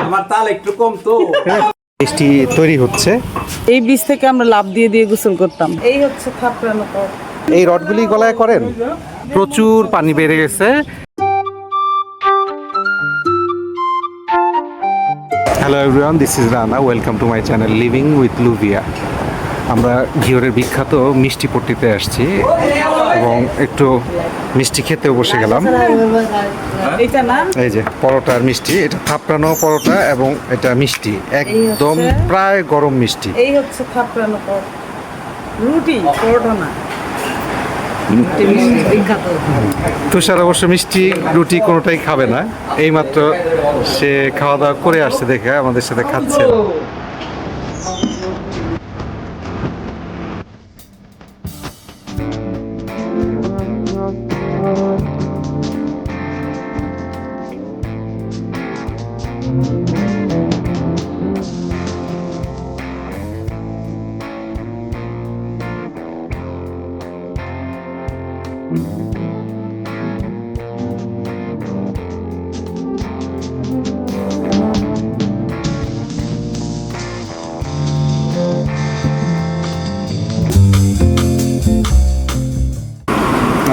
আমার তাল একটু কম তো। মিষ্টি তৈরি হচ্ছে। এই বীজ থেকে আমরা লাভ দিয়ে দিয়ে গোসল করতাম। এই হচ্ছে থাপড়ানো পর এই রডগুলি গলায় করেন। প্রচুর পানি বেড়ে গেছে। Hello everyone, this is Rana. Welcome to my channel living with Luvia. আমরা ঘিওরের বিখ্যাত মিষ্টি পট্টিতে আসছি এবং একটু মিষ্টি খেতেও বসে গেলাম। এটা না, এই যে পরোটা আর মিষ্টি, এটা থাপড়ানো পরোটা এবং এটা মিষ্টি একদম প্রায় গরম মিষ্টি। এই হচ্ছে থাপড়ানো পর রুটি, পরোটা না। তুষার অবশ্য মিষ্টি রুটি কোনোটাই খাবে না, এইমাত্র সে খাওয়া দাওয়া করে আসছে দেখে আমাদের সাথে খাচ্ছে।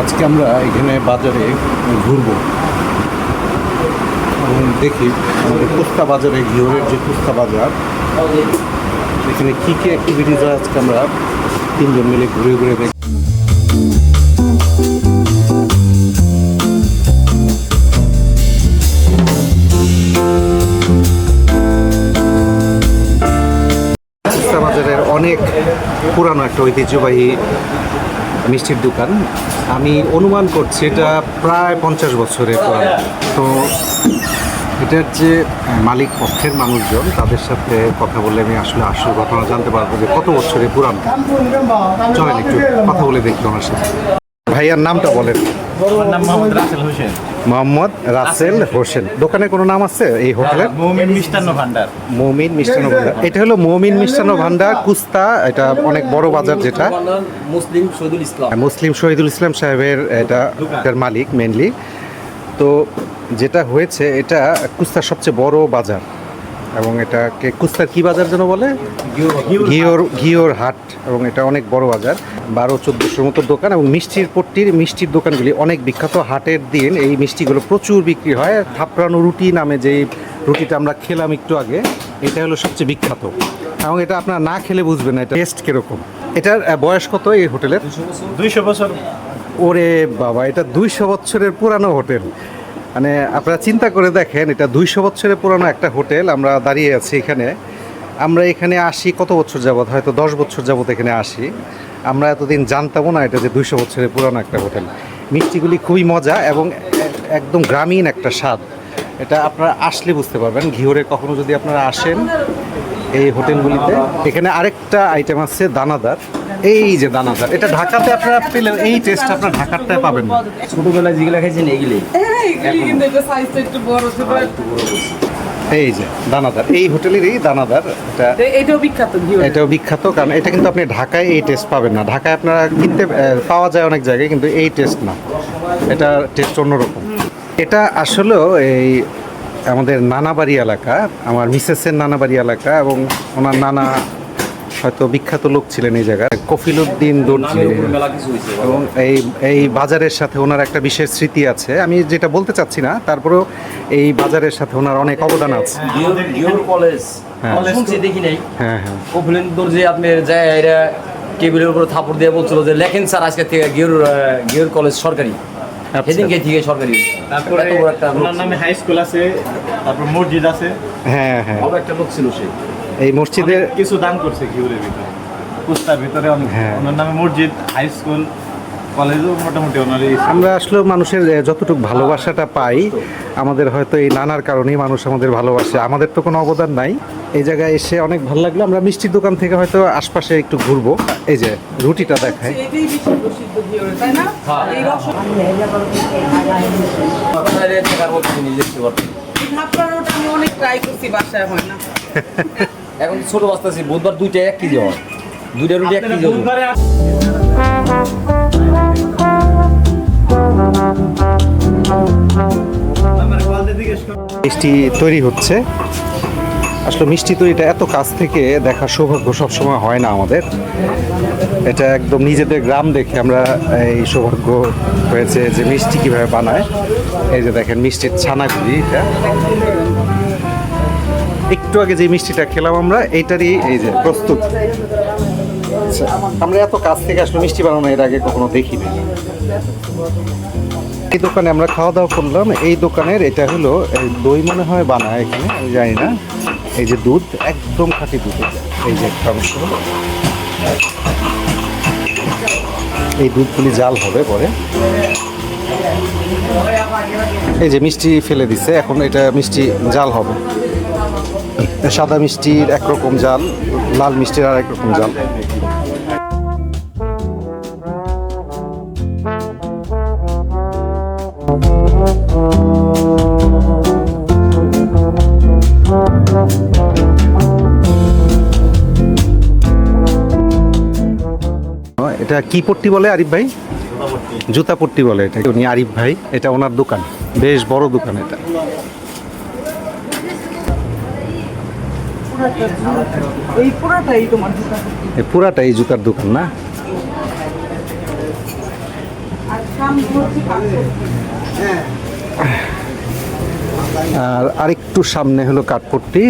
আজকে আমরা এখানে বাজারে ঘুরবো এবং দেখি আমাদের কুস্তা বাজারে, ঘিওরের যে কুস্তা বাজার, এখানে কী কী অ্যাক্টিভিটিস হয় আজকে আমরা তিনজন মিলে ঘুরে ঘুরে দেখি। কুস্তা বাজারের অনেক পুরানো একটা ঐতিহ্যবাহী মিষ্টির দোকান। আমি অনুমান করছি এটা প্রায় 50 বছরের পুরানো। তো এটার যে মালিক পক্ষের মানুষজন, তাদের সাথে কথা বলে আমি আসলে আসল ঘটনা জানতে পারবো যে কত বছরের পুরানো। চলেন একটু কথা বলে দেখি ওনার সাথে। ভাইয়ার নামটা বলেন। আমার নাম মোহাম্মদ রাসেল হোসেন। মোহাম্মদ রাসেল হোসেন। দোকানের কোনো নাম আছে এই হোটেলের? মুমিন মিষ্টান্ন ভান্ডার। মুমিন মিষ্টান্ন ভান্ডার। এটা হলো মুমিন মিষ্টান্ন ভান্ডার, কুস্তা। এটা অনেক বড় বাজার, যেটা মুসলিম শহীদুল ইসলাম। মুসলিম শহীদুল ইসলাম সাহেবের এটার মালিক মেনলি। তো যেটা হয়েছে, এটা কুস্তার সবচেয়ে বড় বাজার এবং এটাকে কুস্তার কি বাজার যেন বলে? ঘিওর হাট। এবং এটা অনেক বড় বাজার, 1200-1400 মতো দোকান এবং মিষ্টির দোকানগুলি অনেক বিখ্যাত। হাটের দিন এই মিষ্টিগুলো প্রচুর বিক্রি হয়। থাপড়ানো রুটি নামে যে রুটিটা আমরা খেলাম একটু আগে, এটা হলো সবচেয়ে বিখ্যাত এবং এটা আপনারা না খেলে বুঝবেন না এটা টেস্ট কীরকম। এটার বয়স কত এই হোটেলের? 200 বছর। ওরে বাবা, এটা 200 বছরের পুরানো হোটেল। মানে আপনারা চিন্তা করে দেখেন, এটা 200 বছরের পুরানো একটা হোটেল। আমরা দাঁড়িয়ে আছি এখানে। আমরা এখানে আসি কত বছর যাবত? হয়তো 10 বছর যাবত এখানে আসি। আমরা এতদিন জানতামও না এটা যে 200 বছরের পুরানো একটা হোটেল। মিষ্টিগুলি খুবই মজা এবং একদম গ্রামীণ একটা স্বাদ। এটা আপনারা আসলে বুঝতে পারবেন। ঘিওরে কখনো যদি আপনারা আসেন এই হোটেলগুলিতে। এখানে আরেকটা আইটেম আছে দানাদার। এই যে দানাদার, এটা ঢাকাতে আপনারা পেলে এই টেস্ট আপনারা ঢাকারটায় পাবেন না। ছোটবেলায় যেগুলো খাইছেন এগুলি। কিন্তু এটা সাইজটা একটু বড় ছিল। এই যে দানাদার, এই হোটেলেরই দানাদার। এটাও বিখ্যাত ঘিওর। এটাও বিখ্যাত, কারণ এটা কিন্তু আপনি ঢাকায় এই টেস্ট পাবেন না। ঢাকায় আপনারা কিনতে পাওয়া যায় অনেক জায়গায়, কিন্তু এই টেস্ট না। এটা টেস্ট অন্যরকম। এটা আসলেও এই আমাদের নানাবাড়ি এলাকা, আমার মিসেসের নানাবাড়ি এলাকা, এবং ওনার নানা হয়তো বিখ্যাত লোক ছিলেন এই জায়গায়, কফিলউদ্দিন দর্জি। এবং এই বাজারের সাথে ওনার একটা বিশেষ স্মৃতি আছে। আমি যেটা বলতে চাচ্ছি না, তারপরেও এই বাজারের সাথে ওনার অনেক অবদান আছে। ঘিওর কলেজ শুনছি, দেখি নাই। হ্যাঁ হ্যাঁ, কফিলউদ্দিন দর্জি আপনার যায় এরা টেবিলের উপরে থাপড় দিয়ে বলছিল যে লেখেন স্যার আজকে থেকে ঘিওর কলেজ সরকারি। সেদিনকে থেকে সরকারি। তারপরে ওনার নামে হাই স্কুল আছে, তারপর মসজিদ আছে। হ্যাঁ হ্যাঁ, বড় একটা লোক ছিল সে। এই মসজিদের কিছু দান করছে ঘিওরের ভিতরে, কুস্তার ভিতরে অনেক। হ্যাঁ। ওনার নামে মসজিদ, হাই স্কুল, কলেজও মোটামুটি ওনারই। আমরা আসলে মানুষের যতটুকু ভালোবাসাটা পাই, আমাদের হয়তো এই নানার কারণেই মানুষ আমাদের ভালোবাসে। আমাদের তো কোনো অবদান নাই। এই জায়গায় এসে অনেক ভালো লাগলো। আমরা মিষ্টির দোকান থেকে হয়তো আশপাশে একটু ঘুরবো। এই যে রুটিটা দেখায়। এটাই বেশি প্রসিদ্ধ ঘিওরে, তাই না? এই থাপড়ানোটা আমি অনেক ট্রাই করছি, বাসায় হয় না। এখন ছোট বাস্তা আছে, বুধবার 2টা 1 কেজি হয়। 2টা রুটি 1 কেজি হয়। মিষ্টি তৈরি হচ্ছে। আসলে মিষ্টি তৈরিটা এত কাছ থেকে দেখার সৌভাগ্য সবসময় হয় না আমাদের। এটা একদম নিজেদের গ্রাম দেখে আমরা এই সৌভাগ্য হয়েছে যে মিষ্টি কিভাবে বানায়। এই যে দেখেন মিষ্টির ছানাগুলি, এটা একটু আগে যে মিষ্টিটা খেলাম আমরা এইটারই এই যে প্রস্তুত। আচ্ছা, আমরা এত কাছ থেকে আসলে মিষ্টি বানানো এর আগে কখনো দেখিনি। এই দোকানে আমরা খাওয়া দাওয়া করলাম। এই দোকানের এটা হলো এই দই মনে হয় বানায় এখানে, আমি জানি না। এই যে দুধ, একদম খাঁটি দুধ। এই যে একটা অংশ, এই দুধগুলি জাল হবে পরে। এই যে মিষ্টি ফেলে দিছে, এখন এটা মিষ্টি জাল হবে। সাদা মিষ্টির একরকম জাল, লাল মিষ্টির আর একরকম জাল। এটা কি পট্টি বলে আরিফ ভাই? জুতা পট্টি বলে এটা। উনি আরিফ ভাই, এটা ওনার দোকান, বেশ বড় দোকান এটা। এই পুরাটাই তোমার জুতা। এই পুরাটাই জুতার দোকান না? আর সামনে হচ্ছে কাপড়। আর আরেকটু সামনে হলো কাঠপট্টি।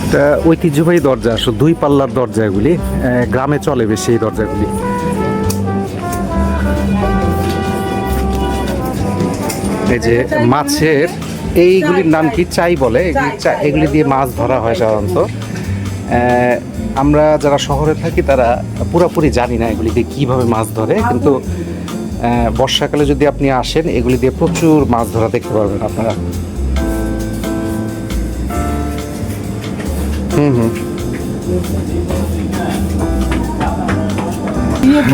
এটা ঐতিহ্যবাহী দরজা, আসলে 2 পাল্লার দরজা এগুলি। গ্রামে চলে বেশি এই দরজাগুলি। এই যে মাছের এইগুলির নাম কি চাই বলে, এগুলি দিয়ে মাছ ধরা হয় সাধারণত। আমরা যারা শহরে থাকি তারা পুরোপুরি জানি না এগুলি দিয়ে কীভাবে মাছ ধরে, কিন্তু বর্ষাকালে যদি আপনি আসেন এগুলি দিয়ে প্রচুর মাছ ধরা দেখতে পারবেন আপনারা।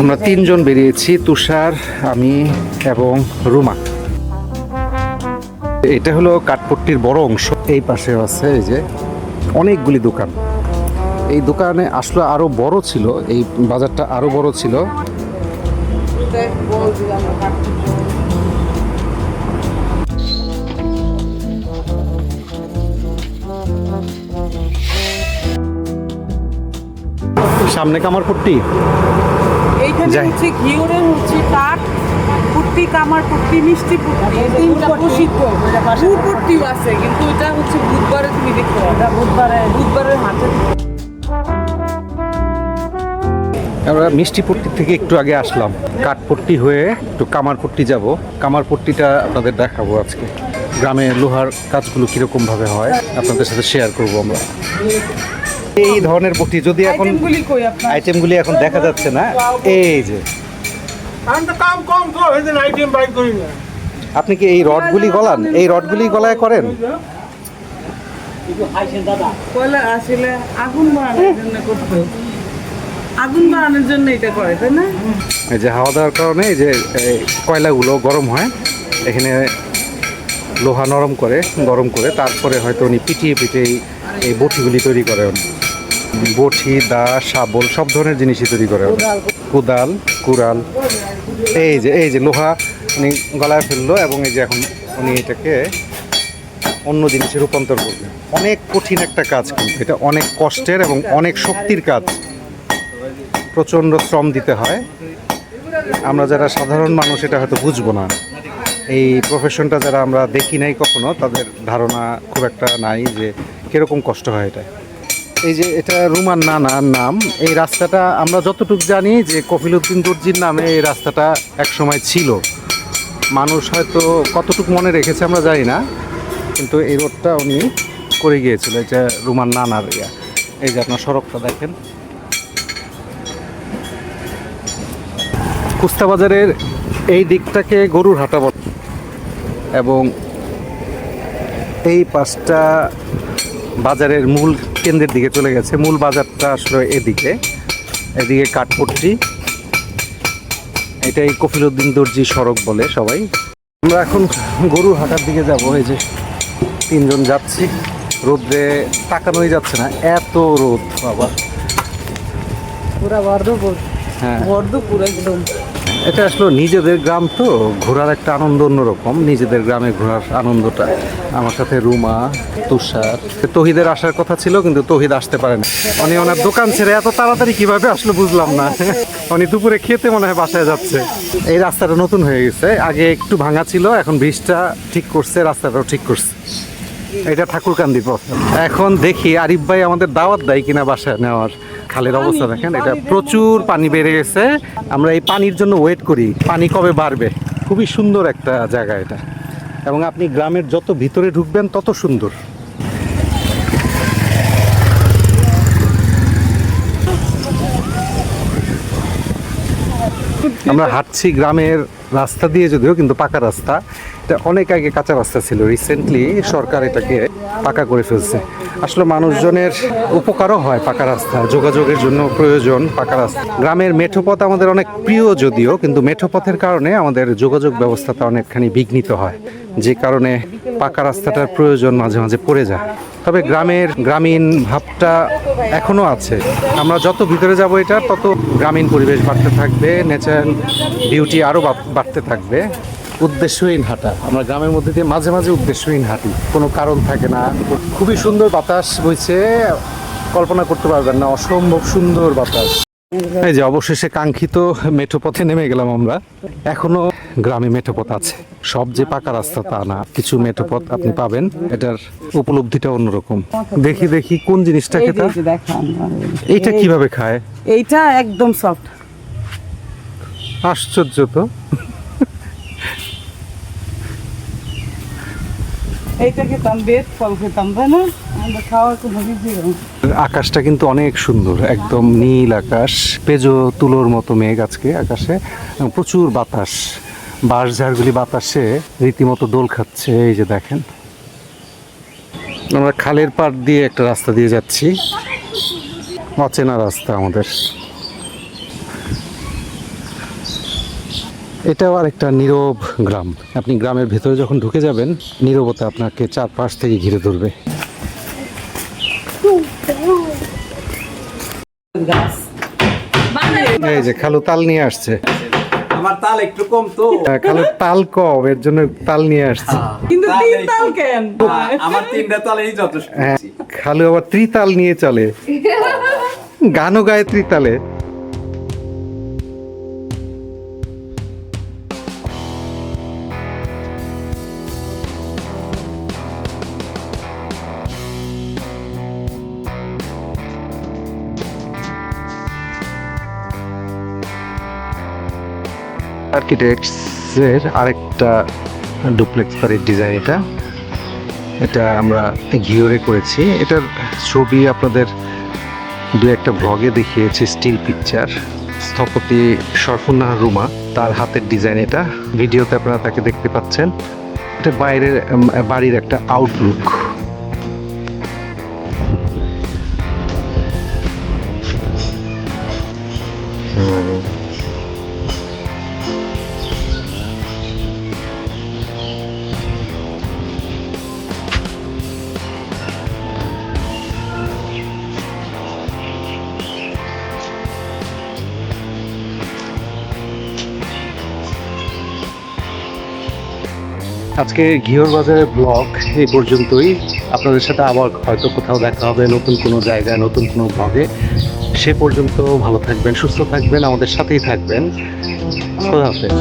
আমরা 3 জন বেরিয়েছি, তুষার, আমি এবং রুমা। এটা হলো কাঠপট্টির বড় অংশ। এই পাশে আছে এই যে অনেকগুলি দোকান। এই দোকানে আসলে আরো বড় ছিল, এই বাজারটা আরো বড় ছিল। সামনে কামারপট্টি, এইখানে যাই। হচ্ছে ঘিওরের হচ্ছে কাঠ পুট্টি, কামার পুট্টি, মিষ্টি পুট্টি, এই তিনটা প্রসিদ্ধ। গুড় পুট্টিও আছে, কিন্তু এটা হচ্ছে বুধবারে তুমি দেখতে পাবে, বুধবারের হাটে। আমরা মিষ্টিপট্টি থেকে একটু আগে আসলাম, কাঠপট্টি হয়ে একটু কামারপট্টি যাব। কামারপট্টিটা আপনাদের দেখাবো আজকে। গ্রামে লোহার কাজগুলো কীরকম ভাবে হয় আপনাদের সাথে শেয়ার করব আমরা। এই ধরনের পট্টি যদি এখন আইটেমগুলি কই আপনার? আইটেমগুলি এখন দেখা যাচ্ছে না। এই যে আমি তো কাম কম তো এই যে আইটেম বাইক করি না। আপনি কি এই রডগুলি গলান? এই রডগুলি গলায় করেন? কয়লা আসলে আগুন বাড়ানোর জন্য করতে, আগুন বাড়ানোর জন্য এটা করে, তাই না? এই যে হাওয়া দেওয়ার কারণে এই যে এই কয়লাগুলো গরম হয়, এখানে লোহা নরম করে, গরম করে তারপরে হয়তো উনি পিটিয়ে পিটিয়ে এই বটিগুলি তৈরি করেন। বটি, দা, শাবল সব ধরনের জিনিসই তৈরি করে। কোদাল, কুড়াল। এই যে লোহা উনি গলায় ফেললো এবং এই যে এখন উনি এটাকে অন্য জিনিসে রূপান্তর করবে। অনেক কঠিন একটা কাজ, কিন্তু এটা অনেক কষ্টের এবং অনেক শক্তির কাজ। প্রচণ্ড শ্রম দিতে হয়। আমরা যারা সাধারণ মানুষ এটা হয়তো বুঝবো না। এই প্রফেশনটা যারা আমরা দেখি নাই কখনো, তাদের ধারণা খুব একটা নাই যে কীরকম কষ্ট হয় এটা। এই যে এটা রুমার নানার নাম। এই রাস্তাটা আমরা যতটুকু জানি যে কফিলউদ্দিন দর্জির নামে এই রাস্তাটা একসময় ছিল। মানুষ হয়তো কতটুকু মনে রেখেছে আমরা জানি না, কিন্তু এই রোডটা উনি করে গিয়েছিল। এটা রুমার নানার ইয়া। এই যে আপনার সড়কটা দেখেন। কুস্তা বাজারের এই দিকটাকে গরুর হাটা বলে এবং এই পাশটা বাজারের মূল কেন্দ্রের দিকে চলে গেছে। মূল বাজারটা আসলে এদিকে কাঠপট্টি। এটাই কফিলউদ্দিন দর্জি সড়ক বলে সবাই। আমরা এখন গরুর হাটার দিকে যাব। এই যে তিনজন যাচ্ছি, রোদ্রে তাকানোই যাচ্ছে না, এত রোদ বাবা। পুরা বর্ধপুর, হ্যাঁ, বর্ধপুর একদম। এটা আসলে নিজেদের গ্রাম তো, ঘোরার একটা আনন্দ অন্যরকম, নিজেদের গ্রামে ঘোরার আনন্দটা। আমার সাথে রুমা, তুষার, তহিদের আসার কথা ছিল কিন্তু তহিদ আসতে পারেন। উনি ওনার দোকান ছেড়ে এত তাড়াতাড়ি কিভাবে আসলো বুঝলাম না। উনি দুপুরে খেতে মনে হয় বাসায় যাচ্ছে। এই রাস্তাটা নতুন হয়ে গেছে, আগে একটু ভাঙা ছিল, এখন ব্রিজটা ঠিক করছে, রাস্তাটাও ঠিক করছে। এটা ঠাকুরকান্দি পথ। এখন দেখি আরিফ ভাই আমাদের দাওয়াত দেয় কিনা বাসায় নেওয়ার। খালের অবস্থা দেখেন, এটা প্রচুর পানি বেড়ে গেছে। আমরা এই পানির জন্য ওয়েট করি, পানি কবে বাড়বে। খুবই সুন্দর একটা জায়গা এটা, এবং আপনি গ্রামের যত ভিতরে ঢুকবেন তত সুন্দর। আমরা হাঁটছি গ্রামের রাস্তা দিয়ে, যদিও কিন্তু পাকা রাস্তা। এটা অনেক আগে কাঁচা রাস্তা ছিল, রিসেন্টলি সরকার এটাকে পাকা করে ফেলছে। আসলে মানুষজনের উপকারও হয় পাকা রাস্তা, যোগাযোগের জন্য প্রয়োজন পাকা রাস্তা। গ্রামের মেঠোপথ আমাদের অনেক প্রিয় যদিও, কিন্তু মেঠোপথের কারণে আমাদের যোগাযোগ ব্যবস্থাটা অনেকখানি বিঘ্নিত হয়, যে কারণে পাকা রাস্তাটার প্রয়োজন মাঝে মাঝে পড়ে যায়। তবে গ্রামীণ ভাবটা এখনও আছে। আমরা যত ভিতরে যাব এটা তত গ্রামীণ পরিবেশ বাড়তে থাকবে, ন্যাচারাল বিউটি আরও বাড়তে থাকবে। উদ্দেশ্যহীন হাঁটা, আমরা গ্রামের মধ্যে দিয়ে মাঝে মাঝে উদ্দেশ্যহীন হাঁটি, কোনো কারণ থাকে না। খুবই সুন্দর বাতাস বইছে, কল্পনা করতে পারবেন না, অসম্ভব সুন্দর বাতাস। এই যে অবশেষে কাঙ্ক্ষিত মেঠোপথে নেমে গেলাম আমরা। এখনো গ্রামে মেঠোপথ আছে, সব যে পাকা রাস্তা তা না, কিছু মেঠোপথ আপনি পাবেন। এটার উপলব্ধিটা অন্যরকম। দেখি কোন জিনিসটা খেতে, এইটা কিভাবে খায়? এইটা একদম সফট। আশ্চর্য তো। এইটা খেতাম, বেদ ফল খেতাম, তাই না? আমরা খাওয়ার কোনো কিছু নেই। আকাশটা কিন্তু অনেক সুন্দর, একদম নীল আকাশ, পেজো তুলোর মতো মেঘ আজকে আকাশে, এবং প্রচুর বাতাস, বাঁশঝাড়গুলি বাতাসে রীতিমতো দোল খাচ্ছে। এই যে দেখেন, আমরা খালের পাড় দিয়ে একটা রাস্তা দিয়ে যাচ্ছি, অচেনা রাস্তা আমাদের। এটাও আর একটা নীরব গ্রাম। আপনি গ্রামের ভেতরে যখন ঢুকে যাবেন, নীরবতা আপনাকে চারপাশ থেকে ঘিরে ধরবে। এই যে খালু তাল নিয়ে আসছে। আমার তাল একটু কম তো, খালু তাল কম, এর জন্য তাল নিয়ে আসছে। কিন্তু তিন তাল কেন? আমার 3টা তালেই যথেষ্ট। হ্যাঁ, খালু আবার ত্রিতাল নিয়ে চলে, গানও গায় ত্রিতালে। আর্কিটেক্টসের আরেকটা ডুপ্লেক্স বাড়ির ডিজাইন এটা। এটা আমরা ঘিওরে করেছি। এটার ছবি আপনাদের দু একটা ব্লগে দেখিয়েছি, স্টিল পিকচার। স্থপতি সরফুন্নাহ রুমা, তার হাতের ডিজাইন এটা। ভিডিওতে আপনারা তাকে দেখতে পাচ্ছেন। এটা বাইরের বাড়ির একটা আউটলুক। আজকে ঘিওর বাজারের ব্লগ এই পর্যন্তই। আপনাদের সাথে আবার হয়তো কোথাও দেখা হবে নতুন কোনো জায়গায়, নতুন কোনো ব্লগে। সে পর্যন্ত ভালো থাকবেন, সুস্থ থাকবেন, আমাদের সাথেই থাকবেন। খোদা হাফেজ।